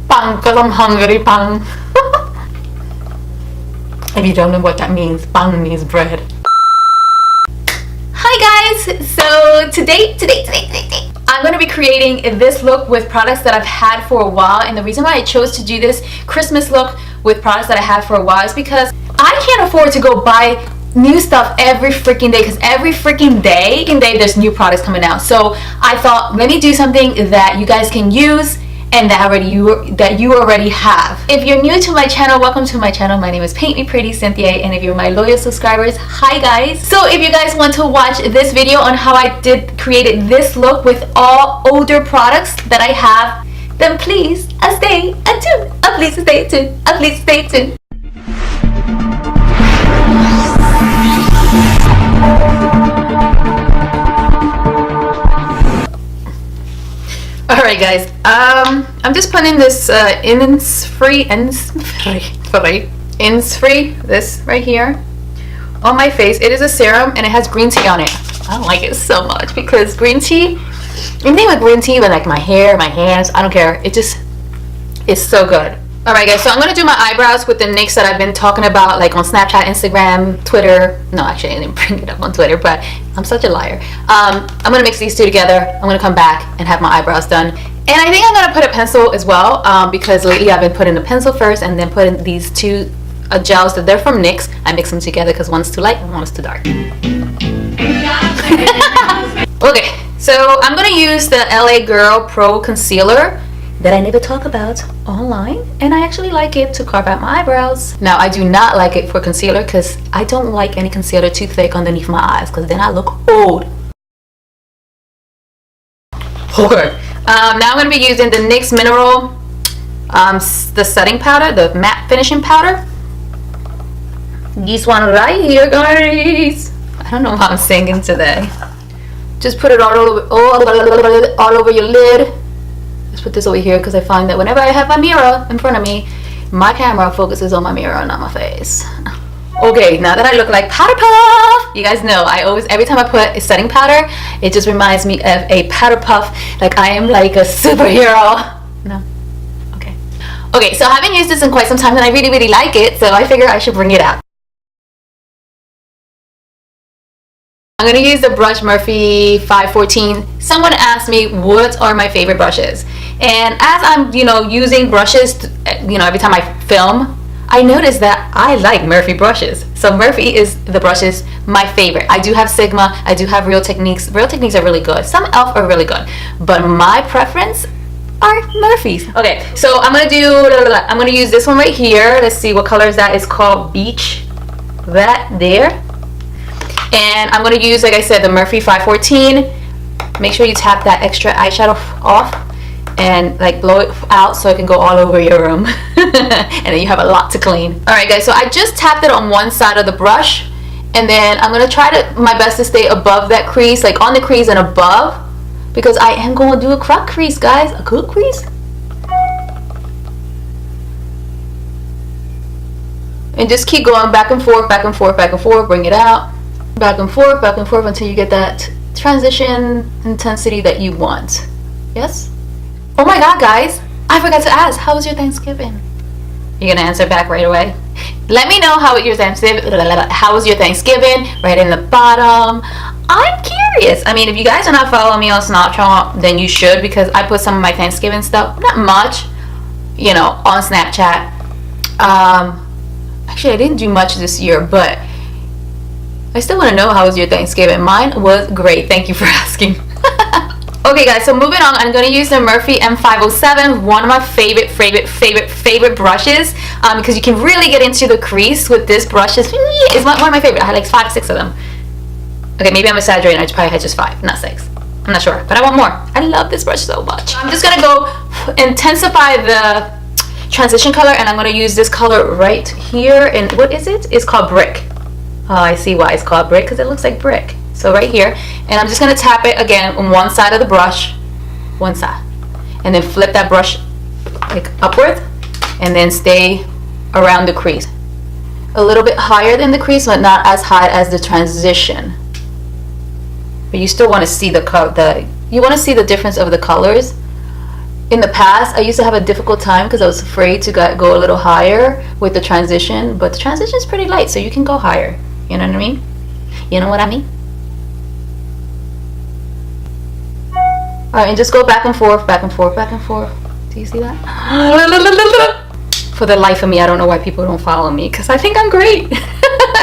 Pang, because I'm hungry, pang. If you don't know what that means, pang means bread. Hi guys! So today, I'm going to be creating this look with products that I've had for a while, and the reason why I chose to do this Christmas look with products that I have for a while is because I can't afford to go buy new stuff every freaking day, because every freaking day there's new products coming out. So I thought, let me do something that you guys can use and that you already have. If you're new to my channel, welcome to my channel. My name is Paint Me Pretty Cynthia, and if you're my loyal subscribers, hi guys. So if you guys want to watch this video on how I created this look with all older products that I have, then please stay tuned. Please stay tuned. Please stay tuned. Alright guys, I'm just putting this INNISFREE, this right here on my face. It is a serum and it has green tea on it. I don't like it so much because green tea, anything with green tea, but like my hair, my hands, I don't care. It just is so good. Alright guys, so I'm going to do my eyebrows with the NYX that I've been talking about, like on Snapchat, Instagram, Twitter. No, actually I didn't bring it up on Twitter, but I'm such a liar. I'm going to mix these two together. I'm going to come back and have my eyebrows done. And I think I'm going to put a pencil as well, because lately I've been putting the pencil first and then putting these two gels that they're from NYX. I mix them together because one's too light and one's too dark. Okay, so I'm going to use the LA Girl Pro Concealer that I never talk about online, and I actually like it to carve out my eyebrows. Now I do not like it for concealer because I don't like any concealer too thick underneath my eyes because then I look old. Okay, now I'm going to be using the NYX Mineral the setting powder, the matte finishing powder. This one right here, guys. I don't know how I'm singing today. Just put it all over your lid. Let's put this over here because I find that whenever I have my mirror in front of me, my camera focuses on my mirror, not my face. Okay, now that I look like powder puff, you guys know I always, every time I put a setting powder, it just reminds me of a powder puff, like I am like a superhero. No? Okay. Okay, so I haven't used this in quite some time and I really like it, so I figure I should bring it out. I'm going to use the brush Morphe 514. Someone asked me what are my favorite brushes, and as I'm using brushes every time I film, I noticed that I like Morphe brushes. So Morphe is the brushes my favorite. I do have Sigma, I do have Real Techniques. Real Techniques are really good, some e.l.f. are really good, but my preference are Morphe's. Okay, so I'm going to use this one right here. Let's see what color is that. It's called Beach, that there. And I'm going to use, like I said, the Morphe 514. Make sure you tap that extra eyeshadow off and like blow it out so it can go all over your room. And then you have a lot to clean. Alright guys, so I just tapped it on one side of the brush. And then I'm going to try my best to stay above that crease, like on the crease and above. Because I am going to do a crop crease, guys. A good crease. And just keep going back and forth, back and forth, back and forth. Bring it out. Back and forth until you get that transition intensity that you want. Yes? Oh my god, guys, I forgot to ask, how was your Thanksgiving? You're gonna answer back right away? Let me know how was your Thanksgiving right in the bottom. I'm curious. I mean, if you guys are not following me on Snapchat, then you should, because I put some of my Thanksgiving stuff, not much, on Snapchat. Actually I didn't do much this year, but I still want to know how was your Thanksgiving. Mine was great. Thank you for asking. Okay guys, so moving on, I'm going to use the Morphe M507, one of my favorite brushes, because you can really get into the crease with this brush. It's one of my favorite. I had like 5, 6 of them. Okay, maybe I'm exaggerating. I probably had just 5, not 6. I'm not sure, but I want more. I love this brush so much. I'm just going to go intensify the transition color, and I'm going to use this color right here. And what is it? It's called Brick. Oh, I see why it's called brick, because it looks like brick. So right here, and I'm just going to tap it again on one side of the brush, one side, and then flip that brush like upward, and then stay around the crease. A little bit higher than the crease, but not as high as the transition. But you still want to see you want to see the difference of the colors. in the past, I used to have a difficult time because I was afraid to go a little higher with the transition, but the transition is pretty light, so you can go higher. You know what I mean? You know what I mean? All right, and just go back and forth, back and forth, back and forth. Do you see that? For the life of me, I don't know why people don't follow me, because I think I'm great.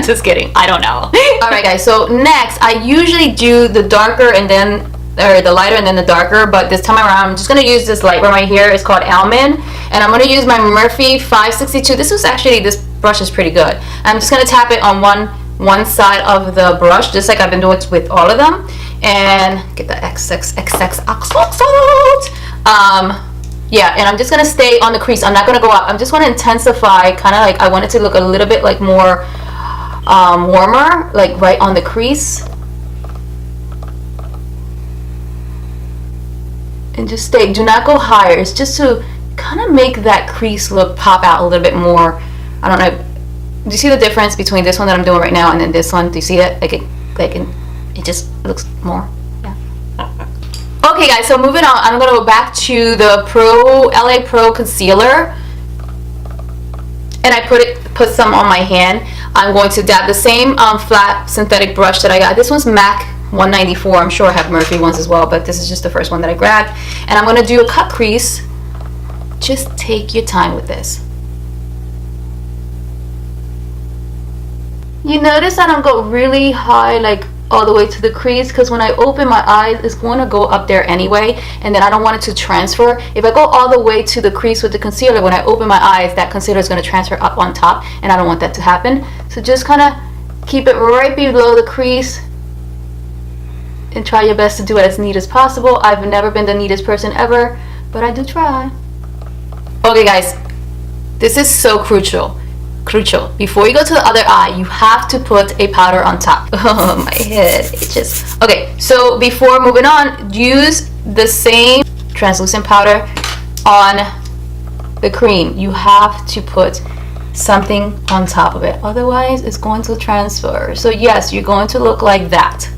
Just kidding. I don't know. All right, guys. So next, I usually do the darker and then, or the lighter and then the darker, but this time around, I'm just gonna use this light one right here. It's called Almond, and I'm gonna use my Morphe 562. This brush is pretty good. I'm just gonna tap it on one side of the brush, just like I've been doing with all of them, and get the XX oxide. Yeah, and I'm just gonna stay on the crease. I'm not gonna go up. I'm just gonna intensify, kind of like I want it to look a little bit like more warmer, like right on the crease. And just stay. Do not go higher. It's just to kind of make that crease look pop out a little bit more. I don't know. Do you see the difference between this one that I'm doing right now and then this one? Do you see it? It just looks more. Yeah. Okay, guys. So moving on, I'm gonna go back to the LA Pro concealer, and I put some on my hand. I'm going to dab the same flat synthetic brush that I got. This one's MAC 194. I'm sure I have Morphe ones as well, but this is just the first one that I grabbed. And I'm going to do a cut crease. Just take your time with this. You notice I don't go really high, like all the way to the crease, because when I open my eyes, it's going to go up there anyway, and then I don't want it to transfer. If I go all the way to the crease with the concealer, when I open my eyes, that concealer is going to transfer up on top, and I don't want that to happen. So just kind of keep it right below the crease and try your best to do it as neat as possible. I've never been the neatest person ever, but I do try. Okay, guys, this is so crucial. Before you go to the other eye, you have to put a powder on top. Oh, my head itches. Okay, so before moving on, use the same translucent powder on the cream. You have to put something on top of it, otherwise it's going to transfer. So yes, you're going to look like that.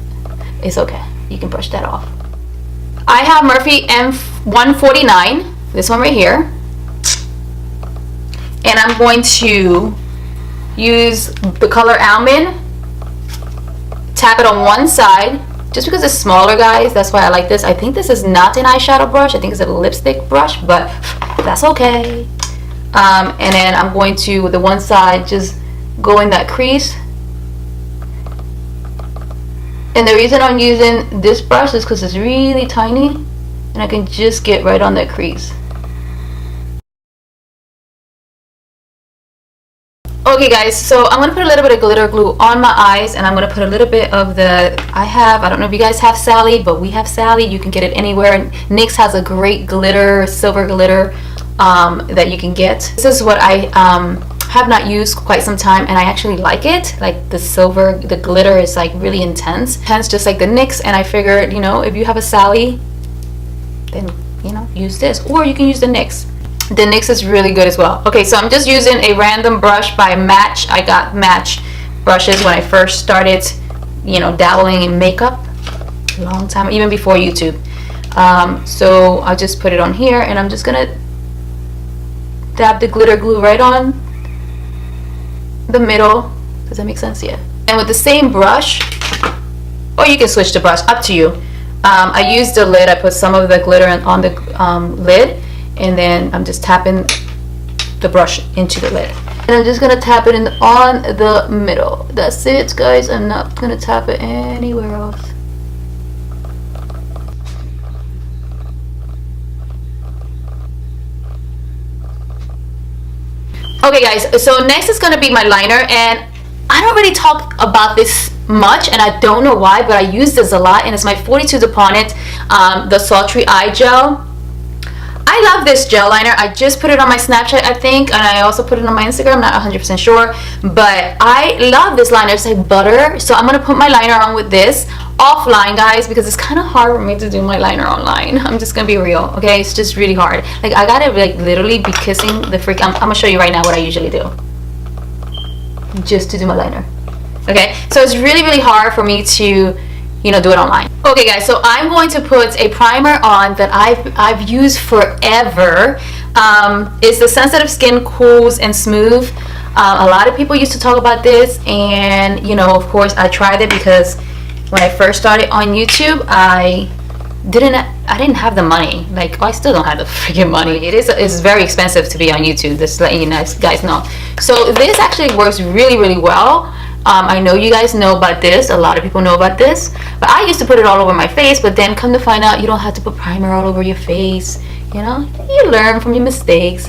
It's okay, you can brush that off. I have Morphe M149, this one right here, and I'm going to use the color Almond, tap it on one side, just because it's smaller, guys. That's why I like this. I think this is not an eyeshadow brush. I think it's a lipstick brush, but that's okay. And then I'm going to, with the one side, just go in that crease. And the reason I'm using this brush is because it's really tiny, and I can just get right on that crease. Okay, guys, so I'm going to put a little bit of glitter glue on my eyes, and I'm going to put a little bit of the, I don't know if you guys have Sally, but we have Sally. You can get it anywhere. NYX has a great glitter, silver glitter that you can get. This is what I have not used quite some time, and I actually like it. Like the silver, the glitter is like really intense, just like the NYX, and I figured, you know, if you have a Sally, then, you know, use this, or you can use the NYX. The NYX is really good as well. Okay, so I'm just using a random brush by Match. I got Match brushes when I first started, you know, dabbling in makeup a long time, even before YouTube. So I'll just put it on here, and I'm just gonna dab the glitter glue right on the middle. Does that make sense? Yeah. And with the same brush, or you can switch the brush, up to you. I used the lid. I put some of the glitter on the lid, and then I'm just tapping the brush into the lid, and I'm just gonna tap it on the middle. That's it, guys. I'm not gonna tap it anywhere else. Okay, guys, so next is gonna be my liner, and I don't really talk about this much, and I don't know why, but I use this a lot, and it's my 42 Dupont, the Sultry Eye Gel. I love this gel liner. I just put it on my Snapchat, I think, and I also put it on my Instagram. I'm not 100% sure, but I love this liner. It's like butter. So I'm gonna put my liner on with this offline, guys, because it's kind of hard for me to do my liner online. I'm just gonna be real, okay? It's just really hard. Like, I gotta like literally be kissing the freak. I'm gonna show you right now what I usually do just to do my liner. Okay, so it's really hard for me to you know, do it online. Okay guys, so I'm going to put a primer on that I've used forever. It's the Sensitive Skin Cools and Smooth. A lot of people used to talk about this, and you know, of course I tried it because when I first started on YouTube, I didn't have the money. Like, I still don't have the freaking money. It's very expensive to be on YouTube, just letting you guys know. So this actually works really, really well. I know you guys know about this. A lot of people know about this, but I used to put it all over my face, but then come to find out you don't have to put primer all over your face. You know, you learn from your mistakes.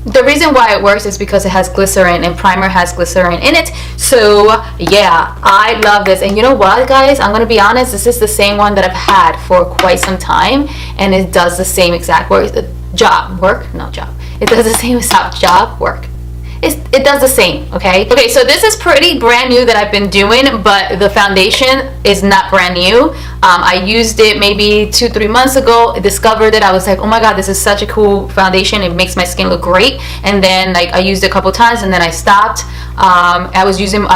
The reason why it works is because it has glycerin, and primer has glycerin in it. So yeah, I love this. And you know what guys, I'm gonna be honest, this is the same one that I've had for quite some time, and it does the same exact work. It does the same exact job work. It does the same. Okay, so this is pretty brand new that I've been doing, but the foundation is not brand new. I used it maybe 2-3 months ago. I discovered it. I was like, oh my god, this is such a cool foundation. It makes my skin look great. And then like I used it a couple times, and then I stopped. I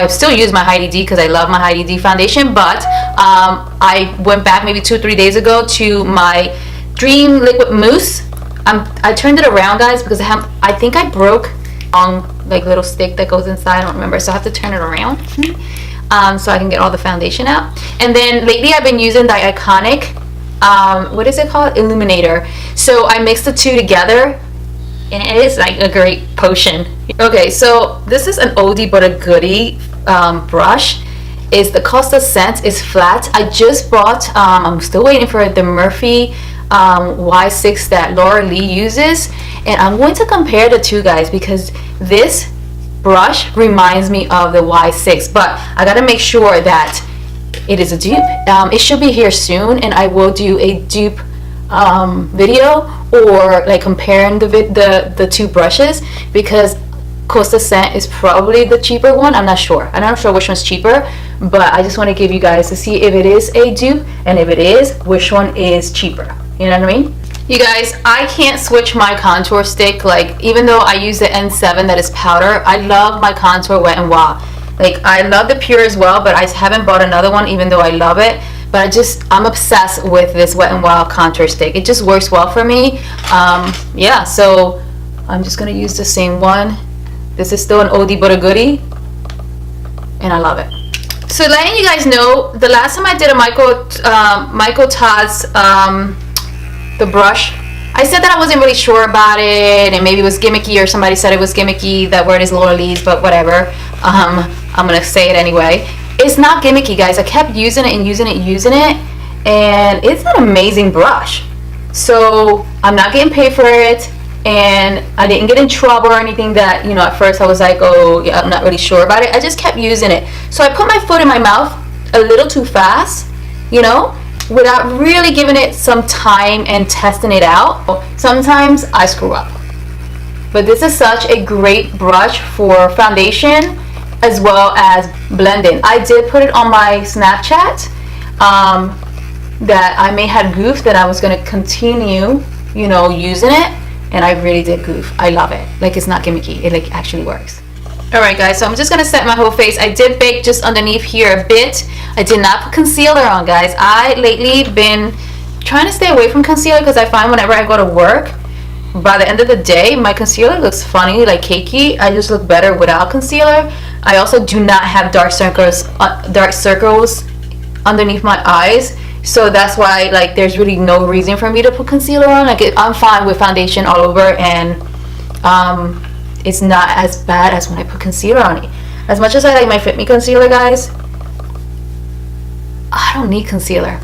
still use my Heidi D because I love my Heidi D foundation, but I went back maybe 2-3 days ago to my Dream Liquid Mousse. I turned it around guys because I think I broke like little stick that goes inside. I don't remember, so I have to turn it around so I can get all the foundation out. And then lately I've been using the Iconic what is it called, Illuminator. So I mixed the two together, and it is like a great potion. Okay, so this is an oldie but a goodie brush. Is the Costa Scent is flat. I just bought I'm still waiting for the Morphe Y6 that Laura Lee uses, and I'm going to compare the two guys because this brush reminds me of the Y6, but I gotta make sure that it is a dupe. It should be here soon, and I will do a dupe video, or like comparing the two brushes, because Costa Scent is probably the cheaper one. I'm not sure which one's cheaper, but I just want to give you guys to see if it is a dupe, and if it is, which one is cheaper. You know what I mean? You guys, I can't switch my contour stick. Like, even though I use the N7 that is powder, I love my contour Wet n Wild. Like, I love the Pure as well, but I haven't bought another one even though I love it. But I'm obsessed with this Wet n Wild contour stick. It just works well for me. Yeah, so I'm just gonna use the same one. This is still an oldie but a goodie, and I love it. So letting you guys know, the last time I did a Michael Todd's the brush, I said that I wasn't really sure about it, and maybe it was gimmicky, or somebody said it was gimmicky. That word is Laura Lee's, but whatever. I'm gonna say it anyway. It's not gimmicky, guys. I kept using it and using it, and it's an amazing brush. So I'm not getting paid for it, and I didn't get in trouble or anything that, you know, at first I was like, oh yeah, I'm not really sure about it. I just kept using it. So I put my foot in my mouth a little too fast, you know, without really giving it some time and testing it out. Sometimes I screw up, but this is such a great brush for foundation as well as blending. I did put it on my Snapchat that I may have goofed that I was going to continue, you know, using it, and I really did goof. I love it. Like, it's not gimmicky. It like actually works. Alright guys, so I'm just going to set my whole face. I did bake just underneath here a bit. I did not put concealer on, guys. I lately been trying to stay away from concealer because I find whenever I go to work, by the end of the day, my concealer looks funny, like cakey. I just look better without concealer. I also do not have dark circles underneath my eyes. So that's why, like, there's really no reason for me to put concealer on. Like, I'm fine with foundation all over, and it's not as bad as when I put concealer on it. As much as I like my Fit Me concealer, guys, I don't need concealer.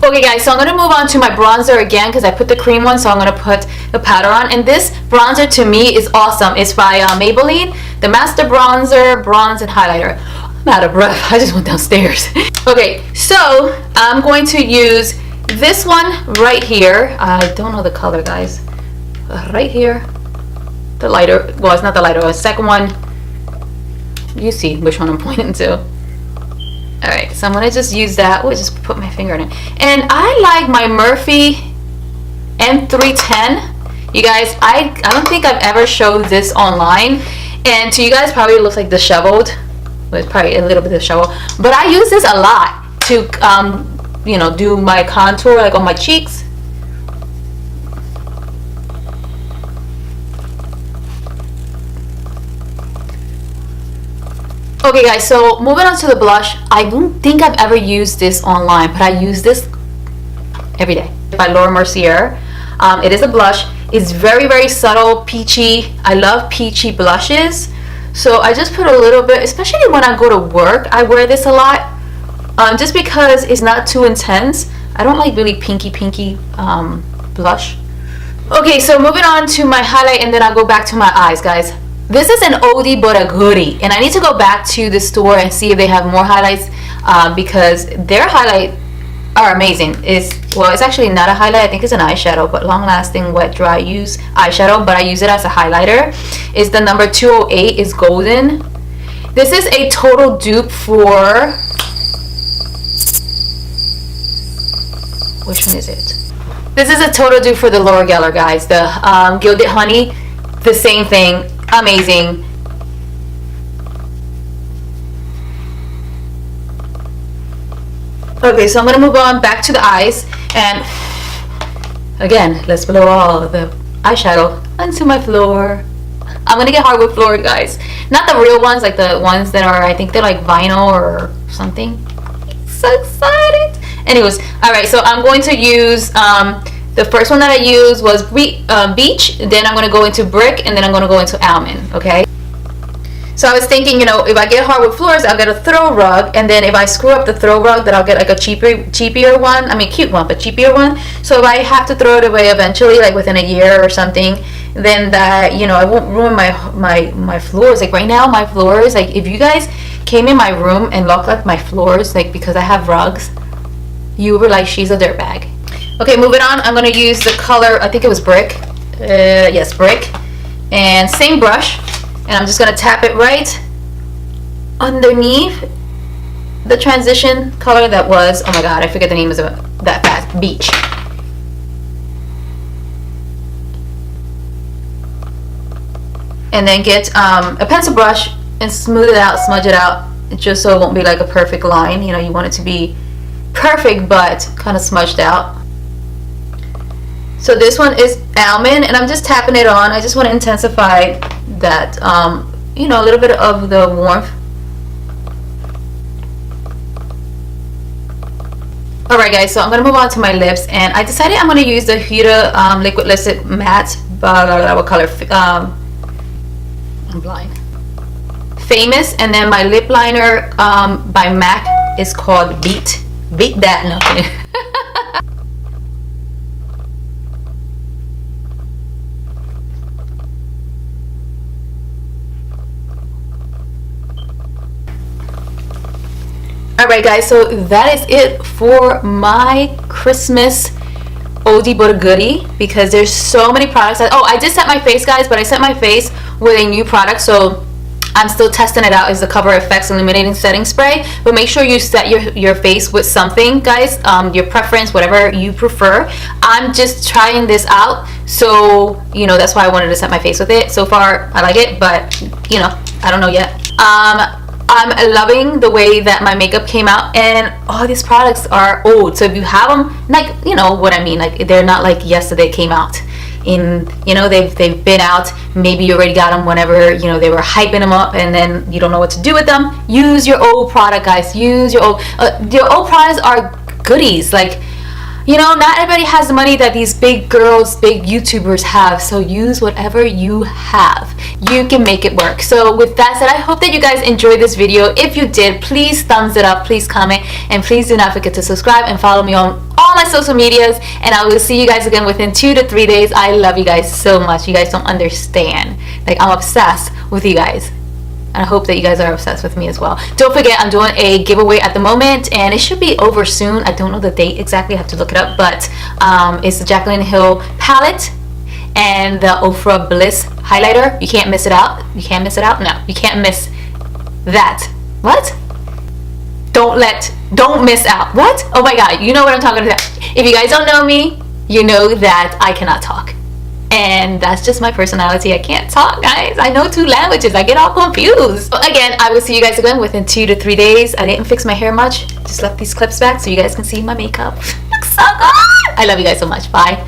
Okay guys, so I'm going to move on to my bronzer again because I put the cream one, so I'm going to put the powder on. And this bronzer to me is awesome. It's by Maybelline, the Master Bronzer, Bronze and Highlighter. I'm out of breath. I just went downstairs. Okay, so I'm going to use this one right here. I don't know the color, guys. Right here. The lighter, well, it's not the lighter, the second one. You see which one I'm pointing to. Alright, so I'm going to just use that. We'll just put my finger in it. And I like my Morphe M310. You guys, I don't think I've ever showed this online. And to you guys, probably it looks like disheveled. Well, it's probably a little bit disheveled. But I use this a lot. to you know, do my contour like on my cheeks. Okay guys, so moving on to the blush. I don't think I've ever used this online, but I use this every day. By Laura Mercier. It is a blush. It's very, very subtle, peachy. I love peachy blushes. So I just put a little bit, especially when I go to work. I wear this a lot. Just because it's not too intense. I don't like really pinky blush. Okay, so moving on to my highlight, and then I'll go back to my eyes, guys. This is an oldie but a goodie, and I need to go back to the store and see if they have more highlights, because their highlight are amazing. Well, it's actually not a highlight. I think it's an eyeshadow, but long lasting wet dry use eyeshadow, but I use it as a highlighter. It's the number 208. Is golden. This is a total dupe for, which one is it? This is a total dupe for the Laura Geller, guys. The Gilded Honey, the same thing. Amazing. Okay, so I'm gonna move on back to the eyes, and again, let's blow all the eyeshadow onto my floor. I'm gonna get hard with floor, guys. Not the real ones, like the ones that are, I think they're like vinyl or something. So excited. Anyways, all right, so I'm going to use the first one that I used was Beach, then I'm going to go into Brick, and then I'm going to go into Almond, okay? So I was thinking, you know, if I get hard with floors, I'll get a throw rug, and then if I screw up the throw rug, then I'll get like a cheaper one. I mean, cute one, but cheaper one. So if I have to throw it away eventually, like within a year or something, then that, you know, I won't ruin my floors. Like right now, my floors, like if you guys came in my room and looked at my floors, like because I have rugs, you were like, she's a dirtbag. Okay, moving on, I'm going to use the color, I think it was Brick. Yes, Brick. And same brush. And I'm just going to tap it right underneath the transition color that was, oh my god, I forget the name of that fast, Beach. And then get a pencil brush and smooth it out, smudge it out, just so it won't be like a perfect line. You know, you want it to be perfect but kind of smudged out. So this one is Almond, and I'm just tapping it on. I just want to intensify that, you know, a little bit of the warmth. Alright guys, so I'm going to move on to my lips, and I decided I'm going to use the Huda Liquid Lipstick Matte, what color? I'm blind. Famous, and then my lip liner by MAC is called Beat That. No. Alright guys, so that is it for my Christmas oldie but a goodie, because there's so many products. Oh, I did set my face, guys, but I set my face with a new product, so I'm still testing it out. Is the Cover FX Illuminating Setting Spray. But make sure you set your face with something, guys, your preference, whatever you prefer. I'm just trying this out, so you know, that's why I wanted to set my face with it. So far I like it, but you know, I don't know yet. I'm loving the way that my makeup came out, and all these products are old. So if you have them, like, you know what I mean, like they're not like yesterday came out. In, you know, they've been out. Maybe you already got them whenever, you know, they were hyping them up, and then you don't know what to do with them. Use your old product, guys. Use your old products are goodies. Like, you know, not everybody has the money that these big girls, big YouTubers have, so use whatever you have. You can make it work. So with that said, I hope that you guys enjoyed this video. If you did, please thumbs it up, please comment, and please do not forget to subscribe and follow me on all my social medias, and I will see you guys again within 2 to 3 days. I love you guys so much. You guys don't understand. Like, I'm obsessed with you guys. And I hope that you guys are obsessed with me as well. Don't forget, I'm doing a giveaway at the moment, and it should be over soon. I don't know the date exactly. I have to look it up, but it's the Jaclyn Hill palette and the Ofra Bliss highlighter. You can't miss it out. You can't miss it out. No, you can't miss that. What? Don't miss out. What? Oh my god, you know what I'm talking about. If you guys don't know me, you know that I cannot talk. And that's just my personality. I can't talk, guys. I know 2 languages. I get all confused. But again, I will see you guys again within 2 to 3 days. I didn't fix my hair much. Just left these clips back so you guys can see my makeup. Looks so good. I love you guys so much. Bye.